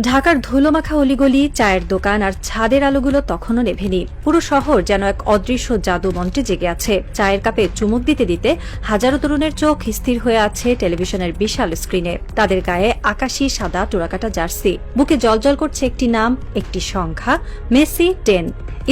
ঢাকার ধুলোমাখা অলিগলি, চায়ের দোকান আর ছাদের আলোগুলো তখনও নেভেনি। পুরো শহর যেন এক অদৃশ্য জাদু মন্ত্রে জেগে আছে। চায়ের কাপে চুমুক দিতে দিতে হাজারো তরুণের চোখ স্থির হয়ে আছে টেলিভিশনের বিশাল স্ক্রিনে। তাদের গায়ে আকাশি সাদা টোরাকাটা জার্সি, বুকে জলজল করছে একটি নাম, একটি সংখ্যা, মেসি 10।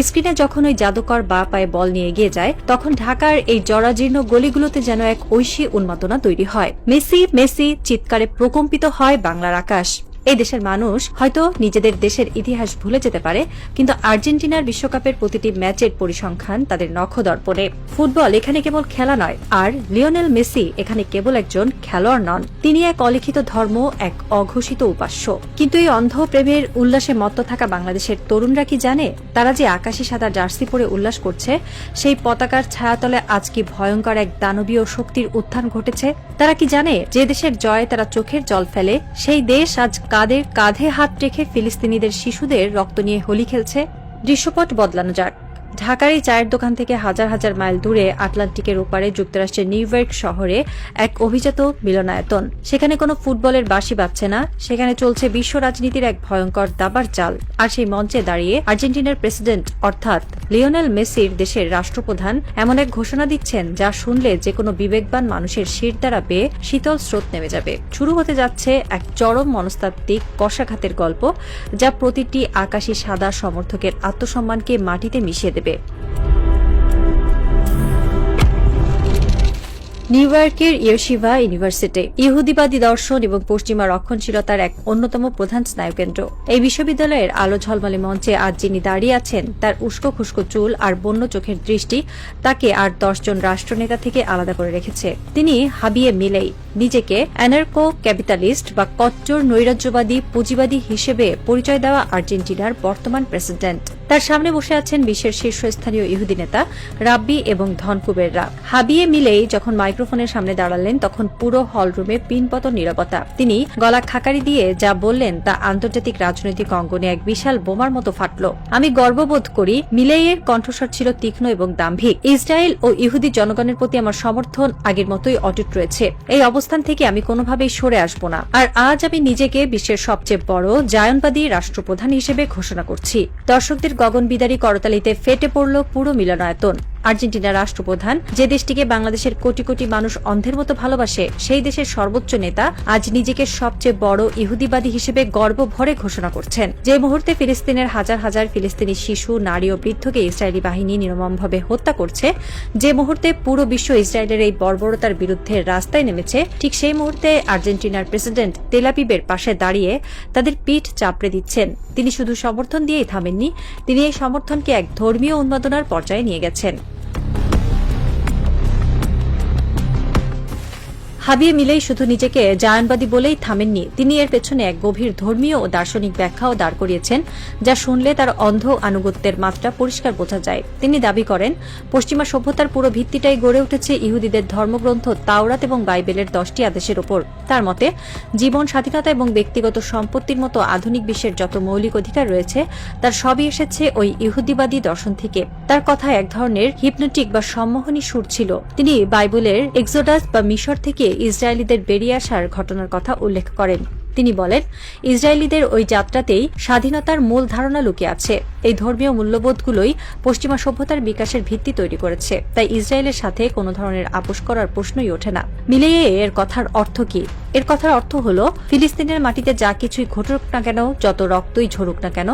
স্ক্রিনে যখন ওই জাদুকর বা পায়ে বল নিয়ে এগিয়ে যায়, তখন ঢাকার এই জরাজীর্ণ গলিগুলোতে যেন এক ঐশী উন্মাদনা তৈরি হয়। মেসি মেসি চিৎকারে প্রকম্পিত হয় বাংলার আকাশ। এই দেশের মানুষ হয়তো নিজেদের দেশের ইতিহাস ভুলে যেতে পারে, কিন্তু আর্জেন্টিনার বিশ্বকাপের প্রতিটি ম্যাচের পরিসংখ্যান তাদের নখদর্পণে। ফুটবল এখানে কেবল খেলা নয়, আর লিওনেল মেসি এখানে কেবল একজন খেলোয়াড় নন, তিনি এক অলিখিত ধর্ম, এক অঘোষিত উপাস্য। কিন্তু এই অন্ধ প্রেমের উল্লাসে মত্ত থাকা বাংলাদেশের তরুণরা কি জানে, তারা যে আকাশি সাদা জার্সি পরে উল্লাস করছে, সেই পতাকার ছায়াতলে আজ কি ভয়ঙ্কর এক দানবীয় শক্তির উত্থান ঘটেছে? তারা কি জানে যে দেশের জয়ে তারা চোখের জল ফেলে, সেই দেশ আজ কাদের কাঁধে হাত রেখে ফিলিস্তিনিদের শিশুদের রক্ত নিয়ে হোলি খেলছে? দৃশ্যপট বদলানো যাক। ঢাকার এই চায়ের দোকান থেকে হাজার হাজার মাইল দূরে আটলান্টিকের ওপারে যুক্তরাষ্ট্রের নিউ ইয়র্ক শহরে এক অভিজাত মিলনায়তন। সেখানে কোনো ফুটবলের বাঁশি বাজছে না, সেখানে চলছে বিশ্ব রাজনীতির এক ভয়ঙ্কর দাবার চাল। আর সেই মঞ্চে দাঁড়িয়ে আর্জেন্টিনার প্রেসিডেন্ট অর্থাৎ লিওনেল মেসির দেশের রাষ্ট্রপ্রধান এমন এক ঘোষণা দিচ্ছেন, যা শুনলে যে কোনো বিবেকবান মানুষের শির দ্বারা বেয়ে শীতল স্রোত নেমে যাবে। শুরু হতে যাচ্ছে এক চরম মনস্তাত্ত্বিক কষাঘাতের গল্প, যা প্রতিটি আকাশী সাদা সমর্থকের আত্মসম্মানকে মাটিতে মিশিয়ে দেবে। নিউ ইয়র্কের ইয়োশিভা ইউনিভার্সিটি ইহুদিবাদী দর্শন এবং পশ্চিমা রক্ষণশীলতার এক অন্যতম প্রধান স্নায়ুকেন্দ্র। এই বিশ্ববিদ্যালয়ের আলো ঝলমলে মঞ্চে আজ যিনি দাঁড়িয়ে আছেন, তার উস্কো খুস্কো চুল আর বন্য চোখের দৃষ্টি তাকে আর 10 জন রাষ্ট্রনেতা থেকে আলাদা করে রেখেছে। তিনি হাবিয়ে মিলেই, নিজেকে অ্যানার্কো ক্যাপিটালিস্ট বা কট্টর নৈরাজ্যবাদী পুঁজিবাদী হিসেবে পরিচয় দেওয়া আর্জেন্টিনার বর্তমান প্রেসিডেন্ট। তার সামনে বসে আছেন বিশ্বের শীর্ষস্থানীয় ইহুদি নেতা, রাব্বি এবং ধনকুবেররা। হাবিয়ে মিলেই যখন মাইক্রোফোনের সামনে দাঁড়ালেন, তখন পুরো হলরুমে পিনপতন নীরবতা। তিনি গলা খাকারি দিয়ে যা বললেন তা আন্তর্জাতিক রাজনৈতিক অঙ্গনে এক বিশাল বোমার মতো ফাটল। আমি গর্ববোধ করি, মিলেইয়ের কণ্ঠস্বর ছিল তীক্ষ্ণ এবং দাম্ভিক। ইসরায়েল ও ইহুদি জনগণের প্রতি আমার সমর্থন আগের মতোই অটুট রয়েছে। এই অবস্থান থেকে আমি কোনোভাবেই সরে আসব না। আর আজ আমি নিজেকে বিশ্বের সবচেয়ে বড় জায়নবাদী রাষ্ট্রপ্রধান হিসেবে ঘোষণা করছি। দর্শকদের গগনবিদারী করতালিতে ফেটে পড়ল পুরো মিলনায়তন। আর্জেন্টিনার রাষ্ট্রপ্রধান, যে দেশটিকে বাংলাদেশের কোটি কোটি মানুষ অন্ধের মতো ভালোবাসে, সেই দেশের সর্বোচ্চ নেতা আজ নিজেকে সবচেয়ে বড় ইহুদিবাদী হিসেবে গর্ব ভরে ঘোষণা করছেন। যে মুহূর্তে ফিলিস্তিনের হাজার হাজার ফিলিস্তিনি শিশু, নারী ও বৃদ্ধকে ইসরায়েলি বাহিনী নির্মমভাবে হত্যা করছে, যে মুহূর্তে পুরো বিশ্ব ইসরায়েলের এই বর্বরতার বিরুদ্ধে রাস্তায় নেমেছে, ঠিক সেই মুহূর্তে আর্জেন্টিনার প্রেসিডেন্ট তেল আবিবের পাশে দাঁড়িয়ে তাদের পিঠ চাপড়ে দিচ্ছেন। তিনি শুধু সমর্থন দিয়েই থামেননি, তিনি এই সমর্থনকে এক ধর্মীয় উন্মাদনার পর্যায়ে নিয়ে গেছেন। হাবিয়ে মিলেই শুধু নিজেকে জায়নবাদী বলেই থামেননি, তিনি এর পেছনে এক গভীর ধর্মীয় ও দার্শনিক ব্যাখ্যাও দাঁড় করিয়েছেন, যা শুনলে তার অন্ধ আনুগত্যের মাত্রা পরিষ্কার বোঝা যায়। তিনি দাবি করেন, পশ্চিমা সভ্যতার পুরো ভিত্তিটাই গড়ে উঠেছে ইহুদিদের ধর্মগ্রন্থ তাওরাত এবং বাইবেলের 10টি আদেশের ওপর। তার মতে, জীবন, স্বাধীনতা এবং ব্যক্তিগত সম্পত্তির মতো আধুনিক বিশ্বের যত মৌলিক অধিকার রয়েছে, তার সবই এসেছে ওই ইহুদিবাদী দর্শন থেকে। তার কথায় এক ধরনের হিপনোটিক বা সম্মোহনী সুর ছিল। তিনি বাইবেলের এক্সোডাস বা মিশর থেকে ইসরায়েলিদের বেরিয়ে আসার ঘটনার কথা উল্লেখ করেন। তিনি বলেন, ইসরায়েলিদের ওই যাত্রাতেই স্বাধীনতার মূল ধারণা লুকিয়ে আছে। এই ধর্মীয় মূল্যবোধগুলোই পশ্চিমা সভ্যতার বিকাশের ভিত্তি তৈরি করেছে। তাই ইসরায়েলের সাথে কোনো ধরনের আপোষ করার প্রশ্নই ওঠে না। মিলিয়ে এর কথার অর্থ কি? এর কথার অর্থ হল, ফিলিস্তিনের মাটিতে যা কিছুই ঘটুক না কেন, যত রক্তই ঝরুক না কেন,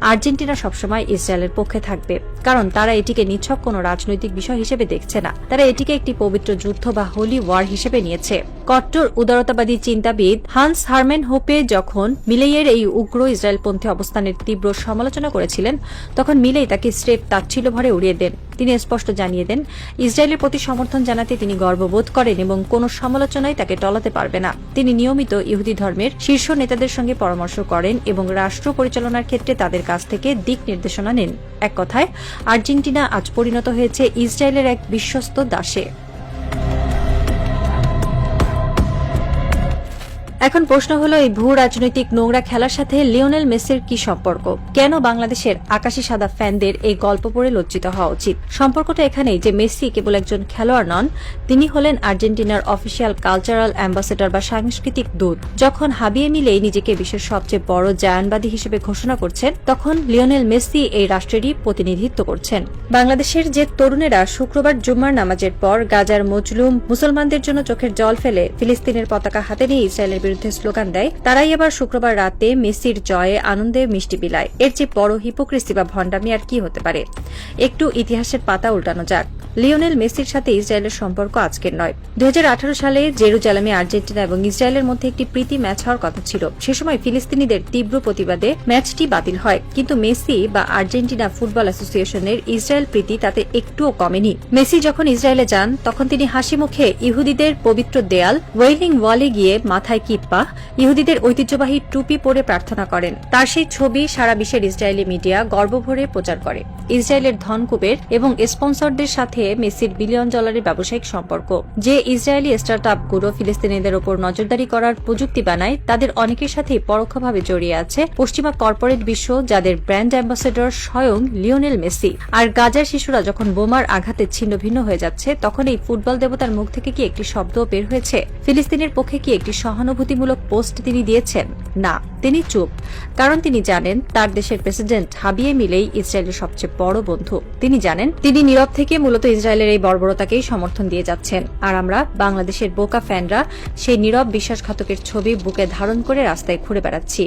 আর্জেন্টিনা সবসময় ইসরায়েলের পক্ষে থাকবে। কারণ তারা এটিকে নিছক কোনো রাজনৈতিক বিষয় হিসেবে দেখছে না, তারা এটিকে একটি পবিত্র যুদ্ধ বা হোলি ওয়ার হিসেবে নিয়েছে। কট্টর উদারতাবাদী চিন্তাবিদ হান্স হারমেন হোপে যখন মিলেইয়ের এই উগ্র ইসরায়েলপন্থী অবস্থানের তীব্র সমালোচনা করেছিলেন, তখন মিলেই তাকে স্রেফ তাচ্ছিল্য ভরে উড়িয়ে দেন। তিনি স্পষ্ট জানিয়ে দেন, ইসরায়েলের প্রতি সমর্থন জানাতে তিনি গর্ববোধ করেন এবং কোনো সমালোচনাই তাকে টলাতে পারবে না। তিনি নিয়মিত ইহুদি ধর্মের শীর্ষ নেতাদের সঙ্গে পরামর্শ করেন এবং রাষ্ট্র পরিচালনার ক্ষেত্রে তাদের কাছ থেকে দিক নির্দেশনা নেন। এক কথায়, আর্জেন্টিনা আজ পরিণত হয়েছে ইসরায়েলের এক বিশ্বস্ত দাসে। এখন প্রশ্ন হলো, এই ভূ রাজনৈতিক নোংরা খেলার সাথে লিওনেল মেসির কি সম্পর্ক? কেন বাংলাদেশের আকাশী সাদা ফ্যানদের এই গল্প পড়ে লজ্জিত হওয়া উচিত? সম্পর্কটা এখানেই যে মেসি কেবল একজন খেলোয়াড় নন, তিনি হলেন আর্জেন্টিনার অফিসিয়াল কালচারাল অ্যাম্বাসেডর বা সাংস্কৃতিক দূত। যখন হাবিয়ে মিলেই নিজেকে বিশ্বের সবচেয়ে বড় জায়ানবাদী হিসেবে ঘোষণা করছেন, তখন লিওনেল মেসি এই রাষ্ট্রেরই প্রতিনিধিত্ব করছেন। বাংলাদেশের যে তরুণেরা শুক্রবার জুম্মার নামাজের পর গাজার মজলুম মুসলমানদের জন্য চোখের জল ফেলে ফিলিস্তিনের পতাকা হাতে নিয়ে ইসরায়েলের বিরুদ্ধে স্লোগান দেয়, তারাই এবার শুক্রবার রাতে মেসির জয়ে আনন্দে মিষ্টি বিলায়। এর চেয়ে বড় হিপোক্রিসি বা ভণ্ডামি আর কি হতে পারে? একটু ইতিহাসের পাতা উল্টানো যাক। লিওনেল মেসির সাথে ইসরায়েলের সম্পর্ক আজকের নয়। 2018 সালে জেরুজালেমে আর্জেন্টিনা এবং ইসরায়েলের মধ্যে একটি প্রীতি ম্যাচ হওয়ার কথা ছিল। সে সময় ফিলিস্তিনিদের তীব্র প্রতিবাদে ম্যাচটি বাতিল হয়, কিন্তু মেসি বা আর্জেন্টিনা ফুটবল অ্যাসোসিয়েশনের ইসরায়েল প্রীতি তাতে একটুও কমেনি। মেসি যখন ইসরায়েলে যান, তখন তিনি হাসি মুখে ইহুদিদের পবিত্র দেয়াল ওয়েলিং ওয়ালে গিয়ে মাথায় কিপ্পা, ইহুদিদের ঐতিহ্যবাহী টুপি পরে প্রার্থনা করেন। তার সেই ছবি সারা বিশ্বের ইসরায়েলি মিডিয়া গর্বভরে প্রচার করে। ইসরায়েলের ধনকুবের এবং স্পন্সরদের সাথে মেসির বিলিয়ন ডলারের ব্যবসায়িক সম্পর্ক। যে ইসরায়েলি স্টার্টআপগুলো ফিলিস্তিনিদের ওপর নজরদারি করার প্রযুক্তি বানায়, তাদের অনেকের সাথেই পরোক্ষভাবে জড়িয়ে আছে পশ্চিমা কর্পোরেট বিশ্ব, যাদের ব্র্যান্ড অ্যাম্বাসেডর স্বয়ং লিওনেল মেসি। আর গাজার শিশুরা যখন বোমার আঘাতে ছিন্ন ভিন্ন হয়ে যাচ্ছে, তখন এই ফুটবল দেবতার মুখ থেকে কি একটি শব্দ বের হয়েছে? ফিলিস্তিনের পক্ষে কি একটি সহানুভূতিমূলক পোস্ট তিনি দিয়েছেন? না, তিনি চুপ। কারণ তিনি জানেন তার দেশের প্রেসিডেন্ট হাবিয়ে মিলেই ইসরায়েলের সবচেয়ে বড় বন্ধু। তিনি জানেন তিনি নীরব থেকে মূলত ইসরায়েলের এই বর্বরতাকেই সমর্থন দিয়ে যাচ্ছেন। আর আমরা বাংলাদেশের বোকা ফ্যানরা সেই নীরব বিশ্বাসঘাতকের ছবি বুকে ধারণ করে রাস্তায় ঘুরে বেড়াচ্ছি।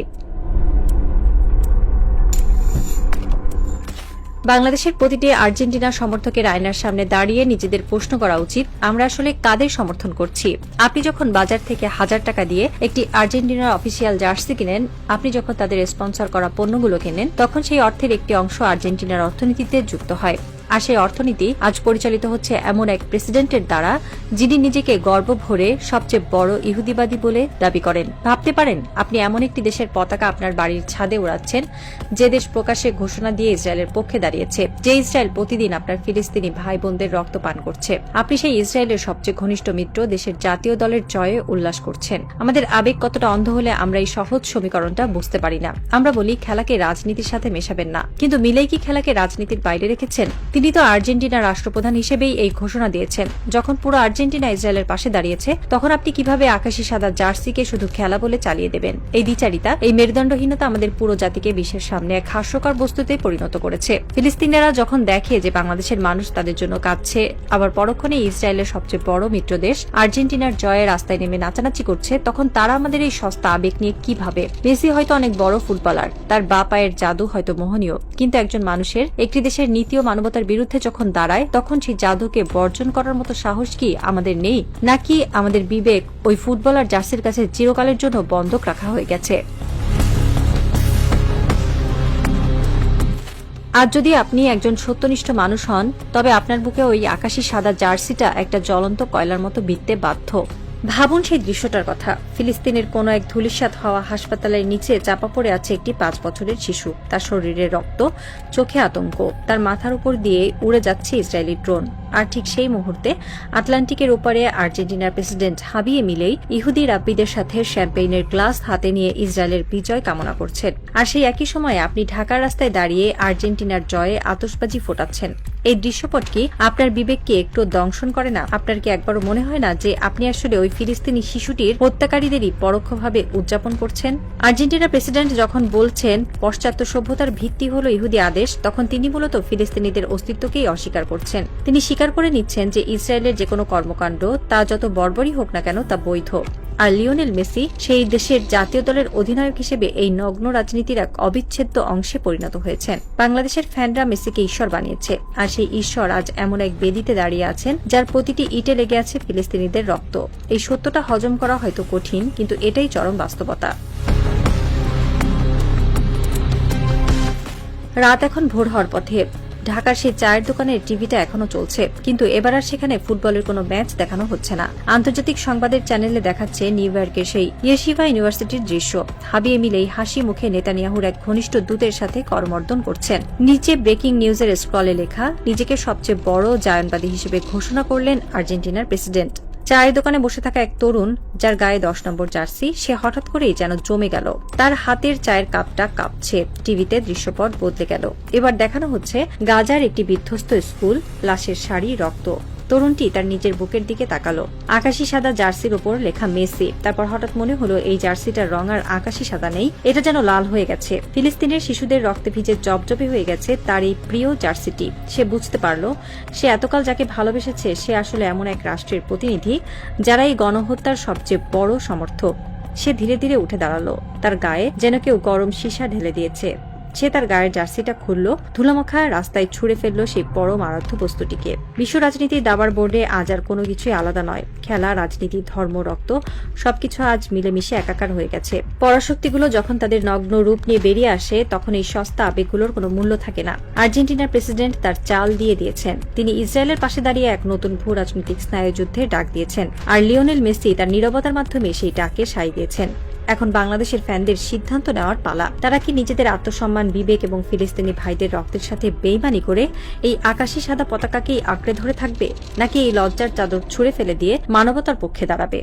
বাংলাদেশের প্রতিটি আর্জেন্টিনা সমর্থকের আয়নার সামনে দাঁড়িয়ে নিজেদের প্রশ্ন করা উচিত, আমরা আসলে কাদের সমর্থন করছি? আপনি যখন বাজার থেকে 1000 টাকা দিয়ে একটি আর্জেন্টিনার অফিসিয়াল জার্সি কিনেন, আপনি যখন তাদের স্পন্সর করা পণ্যগুলো কেনেন, তখন সেই অর্থের একটি অংশ আর্জেন্টিনার অর্থনীতিতে যুক্ত হয়। আর সেই অর্থনীতি আজ পরিচালিত হচ্ছে এমন এক প্রেসিডেন্টের দ্বারা, যিনি নিজেকে গর্ব ভরে সবচেয়ে বড় ইহুদিবাদী বলে দাবি করেন। ভাবতে পারেন আপনি এমন একটি দেশের পতাকা আপনার বাড়ির ছাদে উড়াচ্ছেন, যে দেশ প্রকাশ্যে ঘোষণা দিয়ে ইসরায়েলের পক্ষে দাঁড়িয়েছে, যে ইসরায়েল প্রতিদিন আপনার ফিলিস্তিনি ভাই বোনদের রক্ত পান করছে। আপনি সেই ইসরায়েলের সবচেয়ে ঘনিষ্ঠ মিত্র দেশের জাতীয় দলের জয়ে উল্লাস করছেন। আমাদের আবেগ কতটা অন্ধ হলে আমরা এই সহজ সমীকরণটা বুঝতে পারি না। আমরা বলি খেলাকে রাজনীতির সাথে মেশাবেন না, কিন্তু মিলেই কি খেলাকে রাজনীতির বাইরে রেখেছেন? তিনি তো আর্জেন্টিনার রাষ্ট্রপ্রধান হিসেবেই এই ঘোষণা দিয়েছেন। যখন পুরো আর্জেন্টিনা ইসরায়েলের পাশে দাঁড়িয়েছে, তখন আপনি কিভাবে আকাশী সাদা জার্সিকে শুধু খেলা বলে চালিয়ে দেবেন? এই দ্বিচারিতা, এই মেরুদণ্ডহীনতা আমাদের পুরো জাতিকে বিশ্বের সামনে এক হাস্যকর বস্তুতে পরিণত করেছে। ফিলিস্তিনিরা যখন দেখে যে বাংলাদেশের মানুষ তাদের জন্য কাঁদছে, আবার পরক্ষণে ইসরায়েলের সবচেয়ে বড় মিত্র দেশ আর্জেন্টিনার জয়ে রাস্তায় নেমে নাচানাচি করছে, তখন তারা আমাদের এই সস্তা আবেগ নিয়ে কি ভাবে? মেসি হয়তো অনেক বড় ফুটবলার, তার বা পায়ের জাদু হয়তো মোহনীয়, কিন্তু একজন মানুষের একটি দেশের নীতি ও মানবতার বিরুদ্ধে যখন দাঁড়ায়, তখন সেই জাদুকে বর্জন করার মতো সাহস কি আমাদের নেই? নাকি আমাদের বিবেক ওই ফুটবলার জার্সির কাছে চিরকালের জন্য বন্ধক রাখা হয়ে গেছে? আজ যদি আপনি একজন সত্যনিষ্ঠ মানুষ হন, তবে আপনার বুকে ওই আকাশী সাদা জার্সিটা একটা জ্বলন্ত কয়লার মতো বিঁধতে বাধ্য। ভাবুন সেই দৃশ্যটার কথা। ফিলিস্তিনের কোনো এক ধূলিসাৎ হওয়া হাসপাতালের নিচে চাপা পড়ে আছে একটি 5 বছরের শিশু। তার শরীরে রক্ত, চোখে আতঙ্ক, তার মাথার উপর দিয়ে উড়ে যাচ্ছে ইসরায়েলি ড্রোন। আর ঠিক সেই মুহূর্তে আটলান্টিকের ওপারে আর্জেন্টিনার প্রেসিডেন্ট হাবিয়ে মিলেই ইহুদি রাব্বিদের সাথে শ্যাম্পেইনের গ্লাস হাতে নিয়ে ইসরায়েলের বিজয় কামনা করছেন। আর সেই একই সময়ে আপনি ঢাকার রাস্তায় দাঁড়িয়ে আর্জেন্টিনার জয়ে আতশবাজি ফোটাচ্ছেন। এই দৃশ্যপট কি আপনার বিবেককে একটু দংশন করে না? আপনার কি একবারও মনে হয় না যে আপনি আসলে ওই ফিলিস্তিনি শিশুটির হত্যাকারীদেরই পরোক্ষভাবে উদযাপন করছেন? আর্জেন্টিনার প্রেসিডেন্ট যখন বলছেন পাশ্চাত্য সভ্যতার ভিত্তি হল ইহুদি আদেশ, তখন তিনি মূলত ফিলিস্তিনিদের অস্তিত্বকেই অস্বীকার করছেন। তিনি স্বীকার করে নিচ্ছেন যে ইসরায়েলের যে কোনো কর্মকাণ্ড, তা যত বর্বরই হোক না কেন, তা বৈধ। আর লিওনেল মেসি সেই দেশের জাতীয় দলের অধিনায়ক হিসেবে এই নগ্ন রাজনীতির এক অবিচ্ছেদ্য অংশে পরিণত হয়েছেন। বাংলাদেশের ফ্যানরা মেসিকে ঈশ্বর বানিয়েছে, আর সেই ঈশ্বর আজ এমন এক বেদিতে দাঁড়িয়ে আছেন যার প্রতিটি ইটে লেগে আছে ফিলিস্তিনিদের রক্ত। এই সত্যটা হজম করা হয়তো কঠিন, কিন্তু এটাই চরম বাস্তবতা। রাত এখন ভোর হওয়ার পথে। ঢাকার সেই চায়ের দোকানের টিভিটা এখনো চলছে, কিন্তু এবার আর সেখানে ফুটবলের কোনো ম্যাচ দেখানো হচ্ছে না। আন্তর্জাতিক সংবাদের চ্যানেলে দেখাচ্ছে নিউ ইয়র্কের সেই ইয়েশিভা ইউনিভার্সিটির দৃশ্য। হাবিয়ে মিলেই হাসি মুখে নেতানিয়াহুর এক ঘনিষ্ঠ দূতের সাথে করমর্দন করছেন। নিচে ব্রেকিং নিউজের স্ক্রলে লেখা, নিজেকে সবচেয়ে বড় জায়নবাদী হিসেবে ঘোষণা করলেন আর্জেন্টিনার প্রেসিডেন্ট। চায়ের দোকানে বসে থাকা এক তরুণ, যার গায়ে 10 নম্বর জার্সি, সে হঠাৎ করেই যেন জমে গেল। তার হাতের চায়ের কাপটা কাঁপছে। টিভিতে দৃশ্যপট বদলে গেল। এবার দেখানো হচ্ছে গাজার একটি বিধ্বস্ত স্কুল, লাশের শাড়ি, রক্ত। তরুণটি তার নিজের বুকের দিকে তাকালো। আকাশি সাদা জার্সির উপর লেখা মেসি। তারপর হঠাৎ মনে হলো এই জার্সিটার রং আর আকাশি সাদা নেই, এটা যেন লাল হয়ে গেছে। ফিলিস্তিনের শিশুদের রক্তে ভিজে জবজবে হয়ে গেছে তার এই প্রিয় জার্সিটি। সে বুঝতে পারল, সে এতকাল যাকে ভালোবেসেছে সে আসলে এমন এক রাষ্ট্রের প্রতিনিধি যারা এই গণহত্যার সবচেয়ে বড় সমর্থক। সে ধীরে ধীরে উঠে দাঁড়ালো। তার গায়ে যেন কেউ গরম সীসা ঢেলে দিয়েছে। সে তার গায়ের জার্সিটা খুলল, ধুলামাখা রাস্তায় ছুঁড়ে ফেলল সেই পরম আরাধ্য বস্তুটিকে। বিশ্ব রাজনীতির দাবার বোর্ডে আজ আর কোনো কিছুই আলাদা নয়। খেলা, রাজনীতি, ধর্ম, রক্ত সবকিছু আজ মিলেমিশে একাকার হয়ে গেছে। পরাশক্তিগুলো যখন তাদের নগ্ন রূপ নিয়ে বেরিয়ে আসে তখন এই সস্তা আবেগগুলোর কোনো মূল্য থাকে না। আর্জেন্টিনার প্রেসিডেন্ট তার চাল দিয়ে দিয়েছেন। তিনি ইসরায়েলের পাশে দাঁড়িয়ে এক নতুন ভূ রাজনৈতিক স্নায়ুযুদ্ধে ডাক দিয়েছেন। আর লিওনেল মেসি তার নীরবতার মাধ্যমে সেই ডাকে সায় দিয়েছেন। এখন বাংলাদেশের ফ্যানদের সিদ্ধান্ত নেওয়ার পালা। তারা কি নিজেদের আত্মসম্মান, বিবেক এবং ফিলিস্তিনি ভাইদের রক্তের সাথে বেইমানি করে এই আকাশী সাদা পতাকাকেই আঁকড়ে ধরে থাকবে, নাকি এই লজ্জার চাদর ছুঁড়ে ফেলে দিয়ে মানবতার পক্ষে দাঁড়াবে?